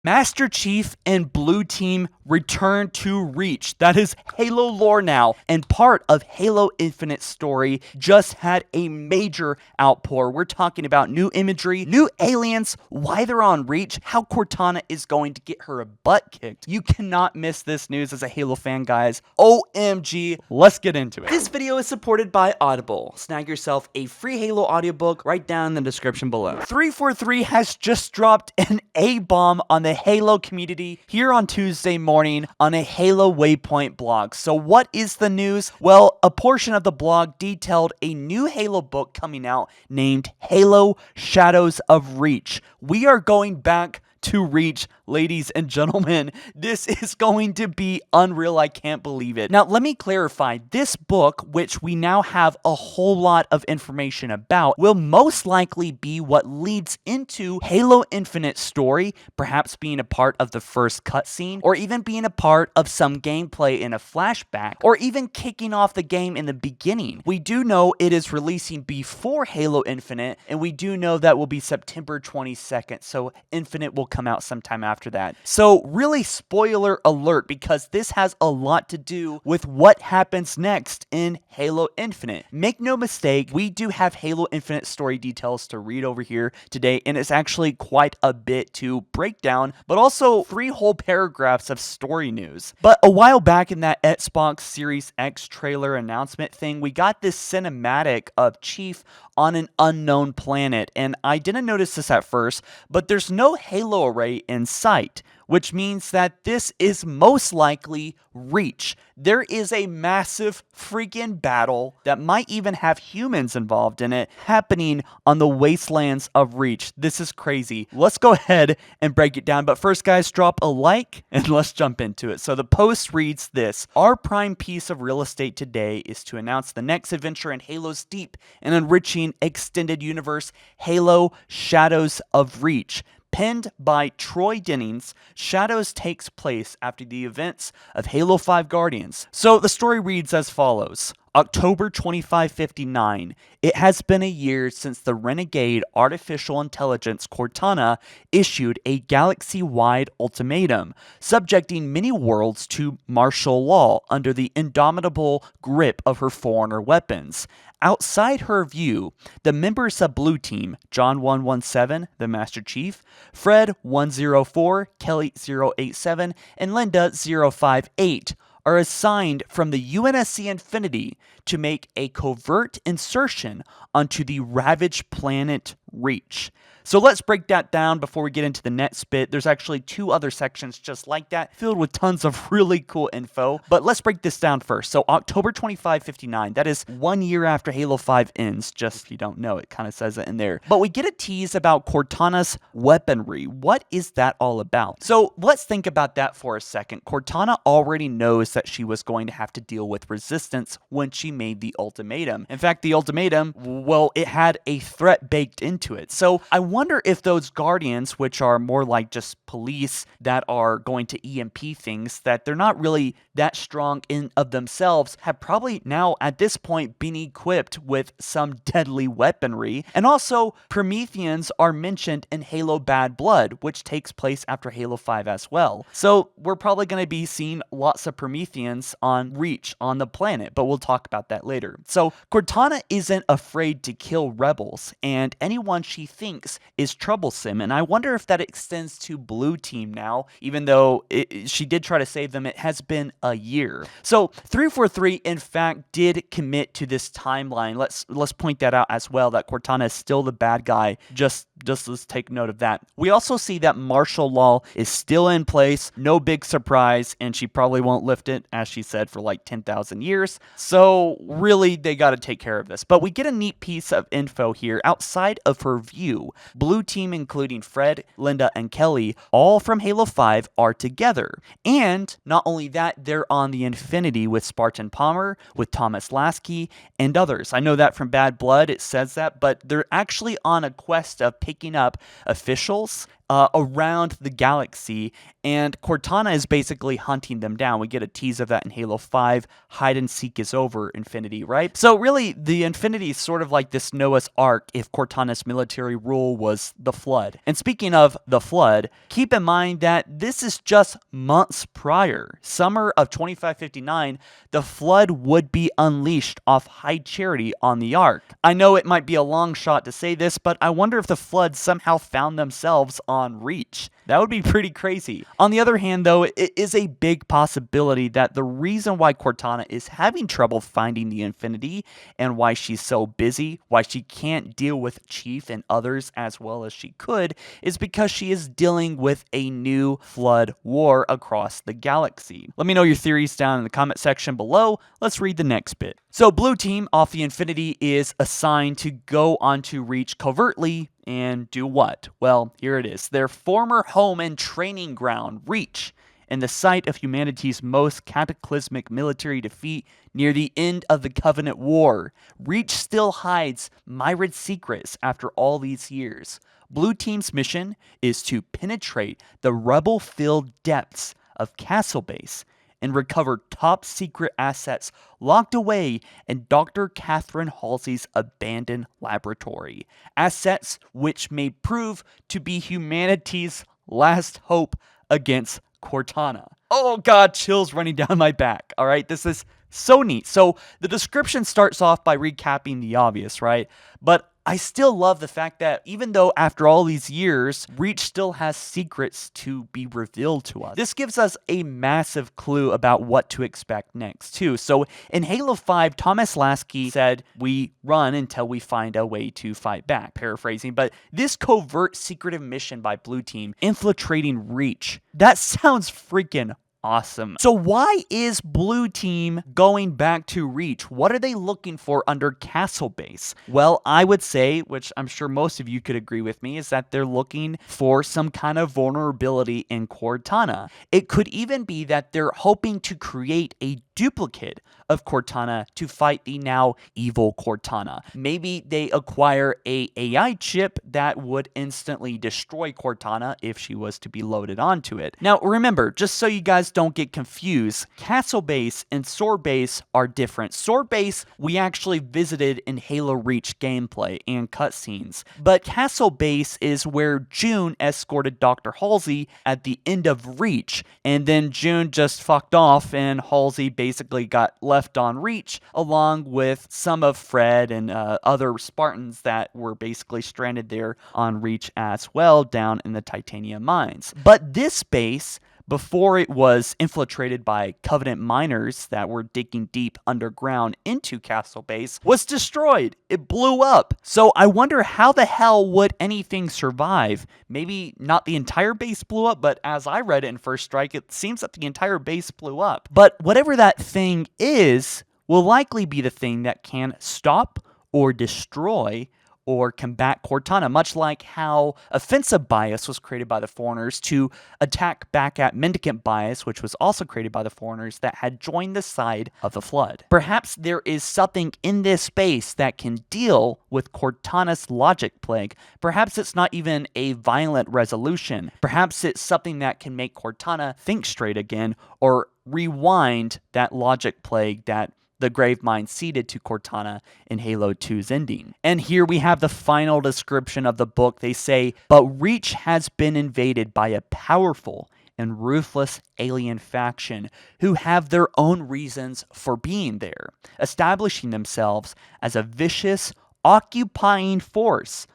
Master Chief and Blue Team return to Reach. That is Halo lore now, and part of Halo Infinite's story just had a major outpour. We're talking about new imagery, new aliens, why they're on Reach, how Cortana is going to get her butt kicked. You cannot miss this news as a Halo fan, guys. OMG, let's get into it. This video is supported by Audible. Snag yourself a free Halo audiobook right down in the description below. 343 has just dropped an A-bomb on the Halo community here on Tuesday morning on a Halo Waypoint blog. So what is the news? Well, a portion of the blog detailed a new Halo book coming out named Halo Shadows of Reach. We are going back to Reach, ladies and gentlemen. This is going to be unreal. I can't believe it. Now, let me clarify. This book, which we now have a whole lot of information about, will most likely be what leads into Halo Infinite's story, perhaps being a part of the first cutscene, or even being a part of some gameplay in a flashback, or even kicking off the game in the beginning. We do know it is releasing before Halo Infinite, and we do know that will be September 22nd, so Infinite will come out sometime after that. So really, spoiler alert, because this has a lot to do with what happens next in Halo Infinite. Make no mistake, we do have Halo Infinite story details to read over here today, and it's actually quite a bit to break down, but also 3 whole paragraphs of story news. But a while back in that Xbox Series X trailer announcement thing, we got this cinematic of Chief on an unknown planet, and I didn't notice this at first, but there's no Halo array in sight, which means that this is most likely Reach. There is a massive freaking battle that might even have humans involved in it happening on the wastelands of Reach. This is crazy. Let's go ahead and break it down. But first, guys, drop a like and let's jump into it. So the post reads this: our prime piece of real estate today is to announce the next adventure in Halo's deep and enriching extended universe, Halo Shadows of Reach. Penned by Troy Dennings, Shadows takes place after the events of Halo 5 Guardians. So the story reads as follows. October 2559. It has been a year since the renegade artificial intelligence Cortana issued a galaxy-wide ultimatum, subjecting many worlds to martial law under the indomitable grip of her Forerunner weapons. Outside her view, the members of Blue Team, John 117, the Master Chief, Fred 104, Kelly 087, and Linda 058, are assigned from the UNSC Infinity to make a covert insertion onto the ravaged planet Reach. So let's break that down before we get into the next bit. There's actually 2 other sections just like that, filled with tons of really cool info. But let's break this down first. So October 2559, that is 1 year after Halo 5 ends, just if you don't know, it kind of says it in there. But we get a tease about Cortana's weaponry. What is that all about? So let's think about that for a second. Cortana already knows that she was going to have to deal with resistance when she made the ultimatum. In fact, the ultimatum, well, it had a threat baked into it. So I wonder if those Guardians, which are more like just police that are going to EMP things, that they're not really that strong in of themselves, have probably now at this point been equipped with some deadly weaponry. And also, Prometheans are mentioned in Halo Bad Blood, which takes place after Halo 5 as well. So we're probably going to be seeing lots of Prometheans on Reach on the planet, but we'll talk about that later. So Cortana isn't afraid to kill rebels and anyone she thinks is troublesome, and I wonder if that extends to Blue Team now, even though she did try to save them. It has been a year. So 343 in fact did commit to this timeline. Let's point that out as well, that Cortana is still the bad guy. Just let's take note of that. We also see that martial law is still in place, no big surprise, and she probably won't lift it, as she said, for like 10,000 years. So really, they got to take care of this. But we get a neat piece of info here outside of her view. Blue Team, including Fred, Linda, and Kelly, all from Halo 5, are together. And not only that, they're on the Infinity with Spartan Palmer, with Thomas Lasky, and others. I know that from Bad Blood, it says that, but they're actually on a quest of picking up officials around the galaxy, and Cortana is basically hunting them down. We get a tease of that in Halo 5. Hide and seek is over, Infinity, right? So really, the Infinity is sort of like this Noah's Ark if Cortana's military rule was the Flood. And speaking of the Flood, keep in mind that this is just months prior. Summer of 2559, the Flood would be unleashed off High Charity on the Ark. I know it might be a long shot to say this, but I wonder if the Flood somehow found themselves on Reach. That would be pretty crazy. On the other hand, though, it is a big possibility that the reason why Cortana is having trouble finding the Infinity and why she's so busy, why she can't deal with Chief and others as well as she could, is because she is dealing with a new Flood war across the galaxy. Let me know your theories down in the comment section below. Let's read the next bit. So Blue Team off the Infinity is assigned to go onto Reach covertly and do what? Well, here it is. Their former home and training ground, Reach, and the site of humanity's most cataclysmic military defeat near the end of the Covenant War. Reach still hides myriad secrets after all these years. Blue Team's mission is to penetrate the rubble-filled depths of Castle Base and recover top-secret assets locked away in Dr. Catherine Halsey's abandoned laboratory. Assets which may prove to be humanity's last hope against Cortana. Oh god, chills running down my back. All right, this is so neat. So the description starts off by recapping the obvious, right? But I still love the fact that even though after all these years, Reach still has secrets to be revealed to us. This gives us a massive clue about what to expect next, too. So in Halo 5, Thomas Lasky said, "We run until we find a way to fight back," paraphrasing. But this covert secretive mission by Blue Team, infiltrating Reach, that sounds freaking awesome. So why is Blue Team going back to Reach? What are they looking for under Castle Base? Well, I would say, which I'm sure most of you could agree with me, is that they're looking for some kind of vulnerability in Cortana. It could even be that they're hoping to create a duplicate of Cortana to fight the now evil Cortana. Maybe they acquire a AI chip that would instantly destroy Cortana if she was to be loaded onto it. Now remember, just so you guys don't get confused, Castle Base and Sword Base are different. Sword Base we actually visited in Halo Reach gameplay and cutscenes, but Castle Base is where June escorted Dr. Halsey at the end of Reach, and then June just fucked off and Halsey basically got left on Reach along with some of Fred and other Spartans that were basically stranded there on Reach as well down in the titanium mines. But this base, before it was infiltrated by Covenant miners that were digging deep underground into Castle Base, was destroyed. It blew up. So I wonder how the hell would anything survive? Maybe not the entire base blew up, but as I read it in First Strike, it seems that the entire base blew up. But whatever that thing is, will likely be the thing that can stop or destroy or combat Cortana, much like how offensive bias was created by the Foreigners to attack back at mendicant bias, which was also created by the Foreigners that had joined the side of the Flood. Perhaps there is something in this space that can deal with Cortana's logic plague. Perhaps it's not even a violent resolution. Perhaps it's something that can make Cortana think straight again or rewind that logic plague that the Gravemind ceded to Cortana in Halo 2's ending. And here we have the final description of the book. They say, "But Reach has been invaded by a powerful and ruthless alien faction who have their own reasons for being there, establishing themselves as a vicious, occupying force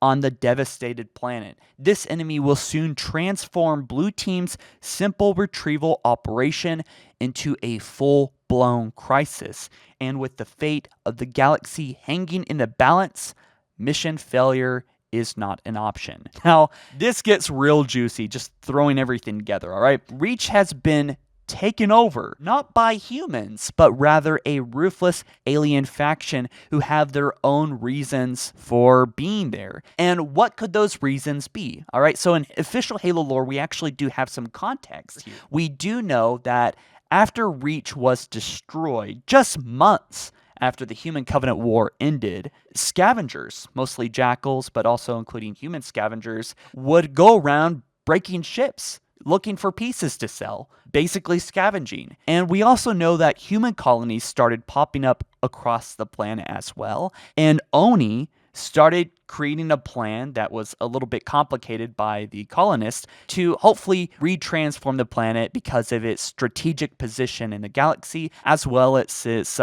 on the devastated planet. This enemy will soon transform Blue Team's simple retrieval operation into a full-blown crisis, and with the fate of the galaxy hanging in the balance, mission failure is not an option." Now, this gets real juicy, just throwing everything together, all right? Reach has been taken over, not by humans, but rather a ruthless alien faction who have their own reasons for being there. And what could those reasons be? All right, so in official Halo lore, we actually do have some context here. We do know that after Reach was destroyed, just months after the Human Covenant War ended, scavengers, mostly jackals, but also including human scavengers, would go around breaking ships, looking for pieces to sell, basically scavenging. And we also know that human colonies started popping up across the planet as well. And Oni started creating a plan that was a little bit complicated by the colonists to hopefully retransform the planet because of its strategic position in the galaxy, as well as its,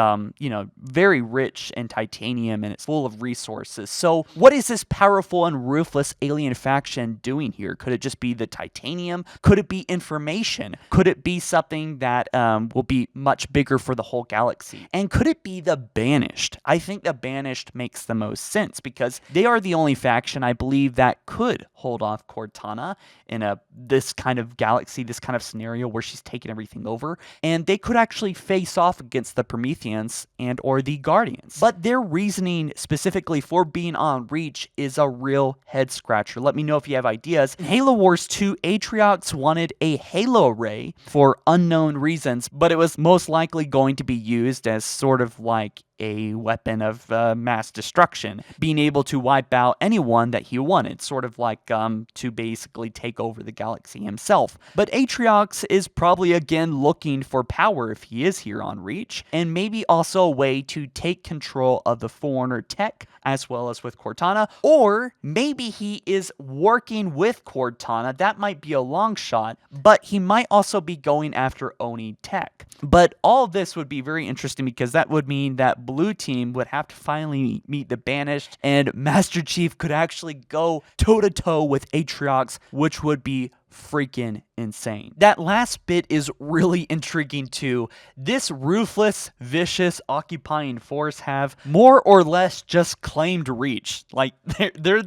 very rich in titanium and it's full of resources. So what is this powerful and ruthless alien faction doing here? Could it just be the titanium? Could it be information? Could it be something that will be much bigger for the whole galaxy? And could it be the Banished? I think the Banished makes the most sense because they are the only faction I believe that could hold off Cortana in this kind of galaxy, this kind of scenario where she's taking everything over, and they could actually face off against the Prometheans and or the Guardians. But their reasoning specifically for being on Reach is a real head scratcher. Let me know if you have ideas. In Halo Wars 2, Atriox wanted a Halo array for unknown reasons, but it was most likely going to be used as sort of like a weapon of mass destruction, being able to wipe out anyone that he wanted, sort of like to basically take over the galaxy himself. But Atriox is probably again looking for power if he is here on Reach, and maybe also a way to take control of the Forerunner tech as well as with Cortana, or maybe he is working with Cortana. That might be a long shot, but he might also be going after Oni tech. But all this would be very interesting because that would mean that Blue Team would have to finally meet the Banished, and Master Chief could actually go toe-to-toe with Atriox, which would be freaking insane. That last bit is really intriguing too. This ruthless, vicious, occupying force have more or less just claimed Reach. Like they're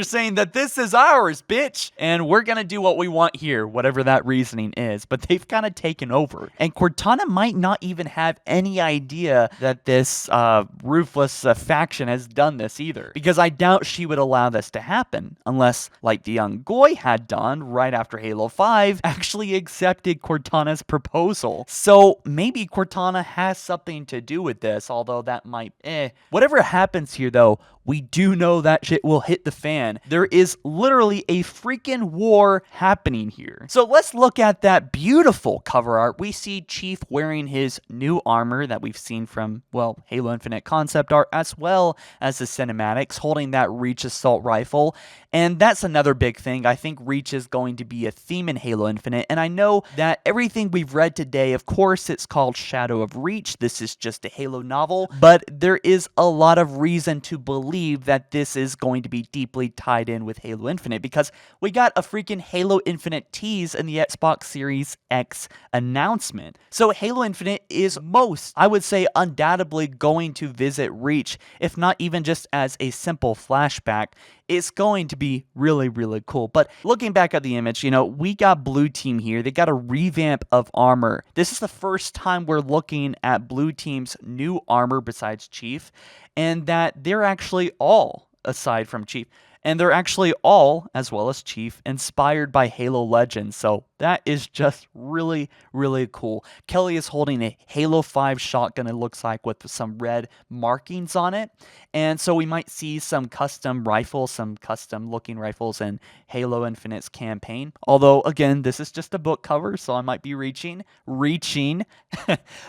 saying that this is ours, bitch, and we're gonna do what we want here, whatever that reasoning is. But they've kind of taken over, and Cortana might not even have any idea that this ruthless faction has done this either, because I doubt she would allow this to happen unless, like the young Goy had done right after Halo 5, actually accepted Cortana's proposal. So maybe Cortana has something to do with this, although that might Whatever happens here though, we do know that shit will hit the fan. There is literally a freaking war happening here. So let's look at that beautiful cover art. We see Chief wearing his new armor that we've seen from, well, Halo Infinite concept art, as well as the cinematics, holding that Reach assault rifle. And that's another big thing. I think Reach is going to be a theme in Halo Infinite. And I know that everything we've read today, of course, it's called Shadow of Reach. This is just a Halo novel. But there is a lot of reason to believe that this is going to be deeply tied in with Halo Infinite, because we got a freaking Halo Infinite tease in the Xbox Series X announcement. So Halo Infinite is I would say, undoubtedly going to visit Reach, if not even just as a simple flashback. It's going to be really, really cool. But looking back at the image, we got Blue Team here. They got a revamp of armor. This is the first time we're looking at Blue Team's new armor besides Chief, and that they're actually all, aside from Chief, and they're actually all, as well as Chief, inspired by Halo Legends. So that is just really, really cool. Kelly is holding a Halo 5 shotgun, it looks like, with some red markings on it. And so we might see some custom rifles, some custom looking rifles in Halo Infinite's campaign. Although, again, this is just a book cover, so I might be reaching.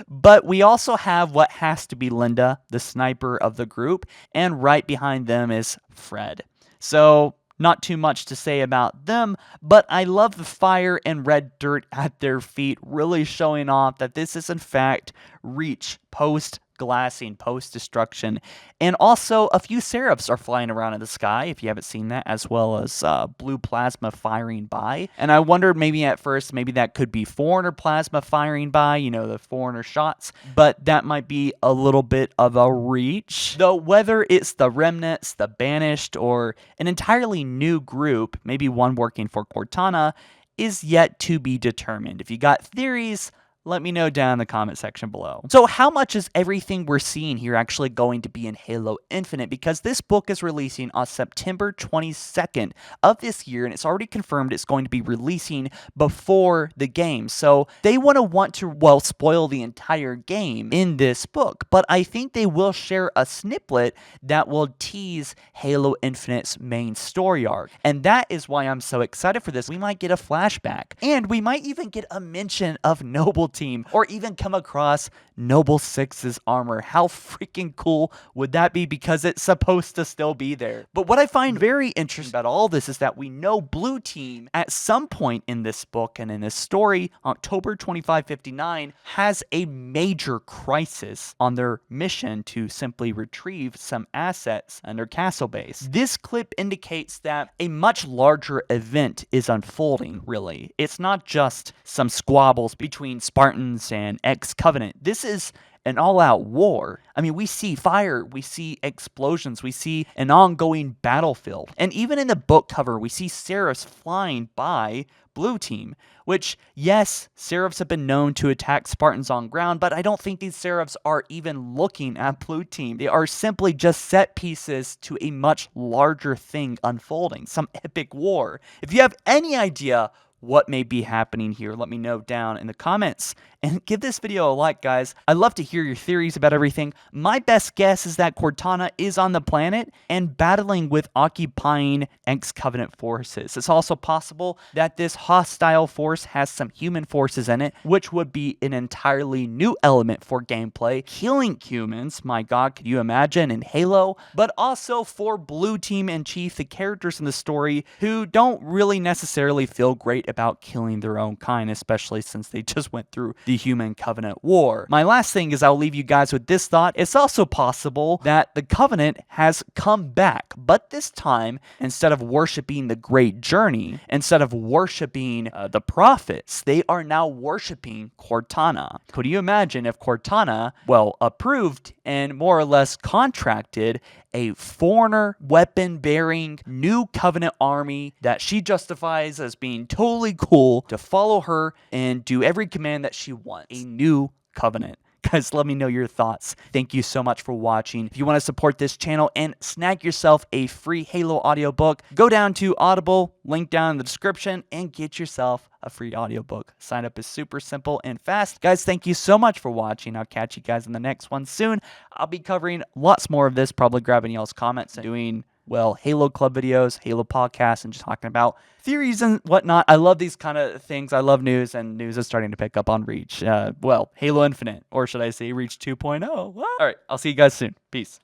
But we also have what has to be Linda, the sniper of the group, and right behind them is Fred. So not too much to say about them, but I love the fire and red dirt at their feet, really showing off that this is in fact Reach post-glassing, post-destruction. And also a few seraphs are flying around in the sky, if you haven't seen that, as well as blue plasma firing by. And I wondered maybe at first, maybe that could be Forerunner plasma firing by, the Forerunner shots, but that might be a little bit of a reach. Though whether it's the Remnants, the Banished, or an entirely new group, maybe one working for Cortana, is yet to be determined. If you got theories, Let me know down in the comment section below. So how much is everything we're seeing here actually going to be in Halo Infinite? Because this book is releasing on September 22nd of this year, and it's already confirmed it's going to be releasing before the game. So they want to, well, spoil the entire game in this book, but I think they will share a snippet that will tease Halo Infinite's main story arc. And that is why I'm so excited for this. We might get a flashback, and we might even get a mention of Noble Team, or even come across Noble Six's armor. How freaking cool would that be? Because it's supposed to still be there. But what I find very interesting about all this is that we know Blue Team at some point in this book and in this story, October 2559, has a major crisis on their mission to simply retrieve some assets on their castle base. This clip indicates that a much larger event is unfolding, really. It's not just some squabbles between Spartans and ex-Covenant. This is an all-out war. I mean, we see fire, we see explosions, we see an ongoing battlefield. And even in the book cover, we see seraphs flying by Blue Team, which, yes, seraphs have been known to attack Spartans on ground, but I don't think these seraphs are even looking at Blue Team. They are simply just set pieces to a much larger thing unfolding, some epic war. If you have any idea what may be happening here, let me know down in the comments, and give this video a like, guys. I'd love to hear your theories about everything. My best guess is that Cortana is on the planet and battling with occupying ex-Covenant forces. It's also possible that this hostile force has some human forces in it, which would be an entirely new element for gameplay. Killing humans, my god, could you imagine, in Halo? But also for Blue Team and Chief, the characters in the story who don't really necessarily feel great about killing their own kind, especially since they just went through the Human Covenant War. My last thing is I'll leave you guys with this thought. It's also possible that the Covenant has come back, but this time, instead of worshiping the Great Journey, instead of worshiping the prophets, they are now worshiping Cortana. Could you imagine if Cortana, well, approved and more or less contracted a Forerunner weapon-bearing new Covenant army that she justifies as being totally cool to follow her and do every command that she wants? A new Covenant. Guys, let me know your thoughts. Thank you so much for watching. If you want to support this channel and snag yourself a free Halo audiobook, go down to Audible, link down in the description, and get yourself a free audiobook. Sign up is super simple and fast. Guys, thank you so much for watching. I'll catch you guys in the next one soon. I'll be covering lots more of this, probably grabbing y'all's comments and doing, well, Halo Club videos, Halo podcasts, and just talking about theories and whatnot. I love these kind of things. I love news, and news is starting to pick up on Reach. Well, Halo Infinite, or should I say Reach 2.0. All right, I'll see you guys soon. Peace.